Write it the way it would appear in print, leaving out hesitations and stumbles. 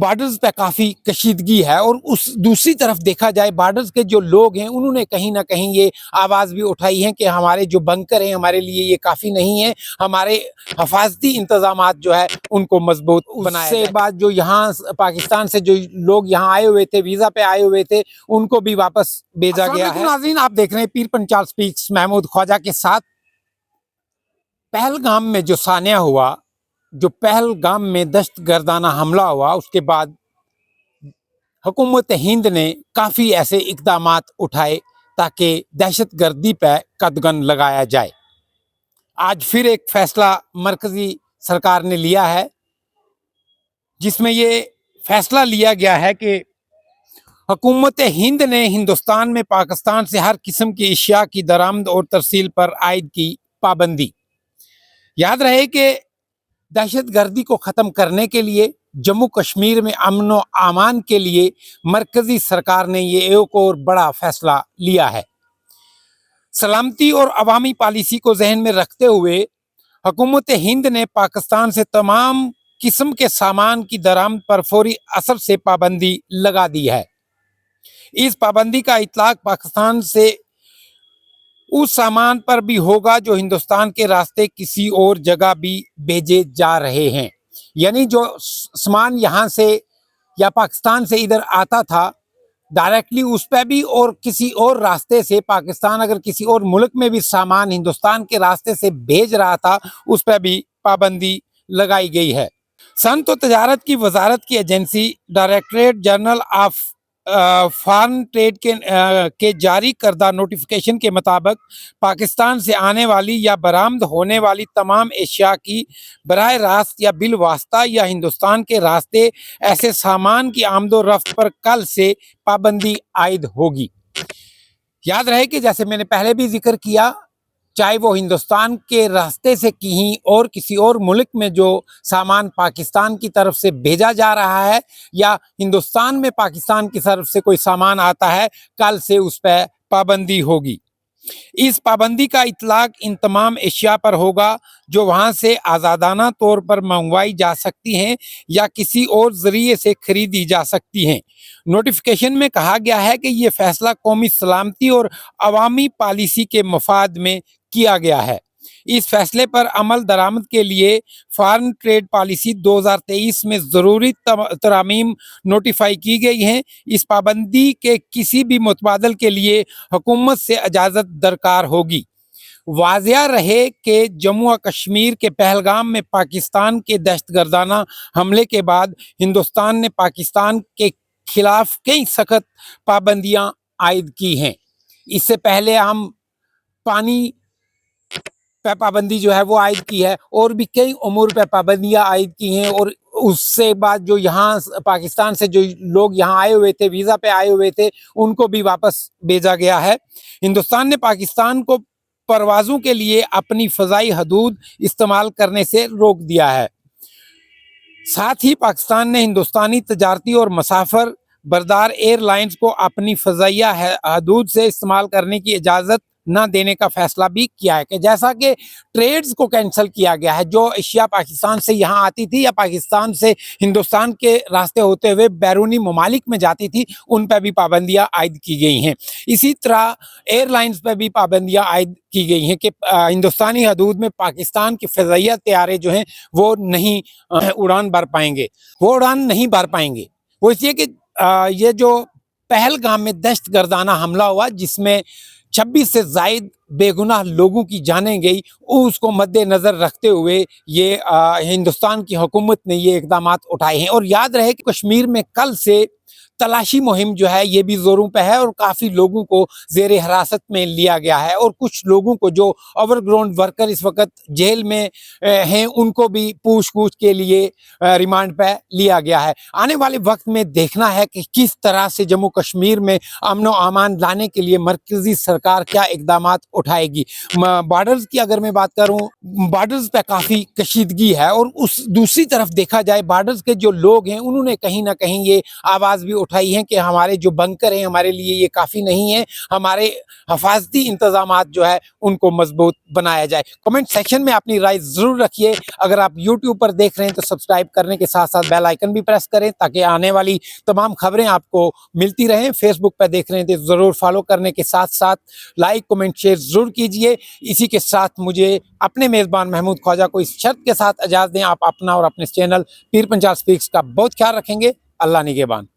Borders پہ کافی کشیدگی ہے، اور اس دوسری طرف دیکھا جائے بارڈرز کے جو لوگ ہیں انہوں نے کہیں نہ کہیں یہ آواز بھی اٹھائی ہے کہ ہمارے جو بنکر ہیں ہمارے لیے یہ کافی نہیں ہے، ہمارے حفاظتی انتظامات جو ہے ان کو مضبوط بنایا جائے۔ اس سے بعد جو یہاں پاکستان سے جو لوگ یہاں آئے ہوئے تھے، ویزا پہ آئے ہوئے تھے، ان کو بھی واپس بھیجا گیا ہے۔ ناظرین، آپ دیکھ رہے ہیں پیر پنچال سپیکس محمود خواجہ کے ساتھ۔ پہلگام میں جو سانحہ ہوا، جو پہلگام میں دہشت گردانہ حملہ ہوا، اس کے بعد حکومت ہند نے کافی ایسے اقدامات اٹھائے تاکہ دہشت گردی پہ قدغن لگایا جائے۔ آج پھر ایک فیصلہ مرکزی سرکار نے لیا ہے، جس میں یہ فیصلہ لیا گیا ہے کہ حکومت ہند نے ہندوستان میں پاکستان سے ہر قسم کی اشیاء کی درآمد اور ترسیل پر عائد کی پابندی۔ یاد رہے کہ دہشت گردی کو ختم کرنے کے لیے، جموں کشمیر میں امن و امان کے لیے مرکزی سرکار نے یہ ایک اور بڑا فیصلہ لیا ہے۔ سلامتی اور عوامی پالیسی کو ذہن میں رکھتے ہوئے حکومت ہند نے پاکستان سے تمام قسم کے سامان کی درآمد پر فوری اثر سے پابندی لگا دی ہے۔ اس پابندی کا اطلاق پاکستان سے اس سامان پر بھی ہوگا جو ہندوستان کے راستے کسی اور جگہ بھی بھیجے جا رہے ہیں، یعنی جو سامان یہاں سے یا پاکستان سے ادھر آتا تھا ڈائریکٹلی، اس پہ بھی، اور کسی اور راستے سے پاکستان اگر کسی اور ملک میں بھی سامان ہندوستان کے راستے سے بھیج رہا تھا، اس پہ بھی پابندی لگائی گئی ہے۔ صنعت و تجارت کی وزارت کی agency directorate general of foreign trade کے جاری کردہ نوٹیفیکیشن کے مطابق پاکستان سے آنے والی یا برآمد ہونے والی تمام اشیاء کی براہ راست یا بالواسطہ یا ہندوستان کے راستے ایسے سامان کی آمد و رفت پر کل سے پابندی عائد ہوگی۔ یاد رہے کہ جیسے میں نے پہلے بھی ذکر کیا، چاہے وہ ہندوستان کے راستے سے کہیں اور کسی اور ملک میں جو سامان پاکستان کی طرف سے بھیجا جا رہا ہے، یا ہندوستان میں پاکستان کی طرف سے کوئی سامان آتا ہے، کل سے اس پہ پابندی ہوگی۔ اس پابندی کا اطلاق ان تمام اشیاء پر ہوگا جو وہاں سے آزادانہ طور پر منگوائی جا سکتی ہیں یا کسی اور ذریعے سے خریدی جا سکتی ہیں۔ نوٹیفیکیشن میں کہا گیا ہے کہ یہ فیصلہ قومی سلامتی اور عوامی پالیسی کے مفاد میں کیا گیا ہے۔ اس فیصلے پر عمل درآمد کے لیے فارن ٹریڈ پالیسی 2023 میں ضروری ترامیم نوٹیفائی کی گئی ہیں۔ اس پابندی کے کسی بھی متبادل کے لیے حکومت سے اجازت درکار ہوگی۔ واضح رہے کہ جموں و کشمیر کے پہلگام میں پاکستان کے دہشت گردانہ حملے کے بعد ہندوستان نے پاکستان کے خلاف کئی سخت پابندیاں عائد کی ہیں۔ اس سے پہلے ہم پانی پہ پابندی جو ہے وہ عائد کی ہے، اور بھی کئی امور پہ پابندیاں عائد کی ہیں، اور اس سے بعد جو یہاں پاکستان سے جو لوگ یہاں آئے ہوئے تھے، ویزا پہ آئے ہوئے تھے، ان کو بھی واپس بھیجا گیا ہے۔ ہندوستان نے پاکستان کو پروازوں کے لیے اپنی فضائی حدود استعمال کرنے سے روک دیا ہے۔ ساتھ ہی پاکستان نے ہندوستانی تجارتی اور مسافر بردار ایئر لائنز کو اپنی فضائیہ حدود سے استعمال کرنے کی اجازت نہ دینے کا فیصلہ بھی کیا ہے، کہ جیسا کہ ٹریڈز کو کینسل کیا گیا ہے، جو اشیاء پاکستان سے یہاں آتی تھی یا پاکستان سے ہندوستان کے راستے ہوتے ہوئے بیرونی ممالک میں جاتی تھی، ان پہ بھی پابندیاں عائد کی گئی ہیں۔ اسی طرح ایئر لائنز پہ بھی پابندیاں عائد کی گئی ہیں کہ ہندوستانی حدود میں پاکستان کے فضائیہ طیارے جو ہیں وہ نہیں اڑان بھر پائیں گے، وہ اس لیے کہ یہ جو پہلگام میں دہشت گردانہ حملہ ہوا، جس میں 26 سے زائد بے گناہ لوگوں کی جانیں گئی، اس کو مد نظر رکھتے ہوئے یہ ہندوستان کی حکومت نے یہ اقدامات اٹھائے ہیں۔ اور یاد رہے کہ کشمیر میں کل سے تلاشی مہم جو ہے یہ بھی زوروں پہ ہے، اور کافی لوگوں کو زیر حراست میں لیا گیا ہے، اور کچھ لوگوں کو جو اوور گراؤنڈ ورکر اس وقت جیل میں ہیں، ان کو بھی پوچھ گچھ کے لیے ریمانڈ پہ لیا گیا ہے۔ آنے والے وقت میں دیکھنا ہے کہ کس طرح سے جموں کشمیر میں امن و امان لانے کے لیے مرکزی سرکار کیا اقدامات اٹھائے گی۔ بارڈرز کی اگر میں بات کروں، بارڈرز پہ کافی کشیدگی ہے، اور اس دوسری طرف دیکھا جائے بارڈرز کے جو لوگ ہیں انہوں نے کہیں نہ کہیں یہ آواز بھی اٹھائی ہیں کہ ہمارے جو بنکر ہیں ہمارے لیے یہ کافی نہیں ہے، ہمارے حفاظتی انتظامات جو ہے ان کو مضبوط بنایا جائے۔ کمنٹ سیکشن میں اپنی رائے ضرور رکھیے۔ اگر آپ یوٹیوب پر دیکھ رہے ہیں تو سبسکرائب کرنے کے ساتھ ساتھ بیل آئیکن بھی پریس کریں تاکہ آنے والی تمام خبریں آپ کو ملتی رہیں۔ فیس بک پہ دیکھ رہے ہیں تو ضرور فالو کرنے کے ساتھ ساتھ لائک کمنٹ شیئر ضرور کیجئے۔ اسی کے ساتھ مجھے اپنے میزبان محمود خواجہ کو اس شرط کے ساتھ اجازت دیں، آپ اپنا اور اپنے چینل پیر پنچال سپیکس کا بہت خیال رکھیں گے۔ اللہ نگہبان۔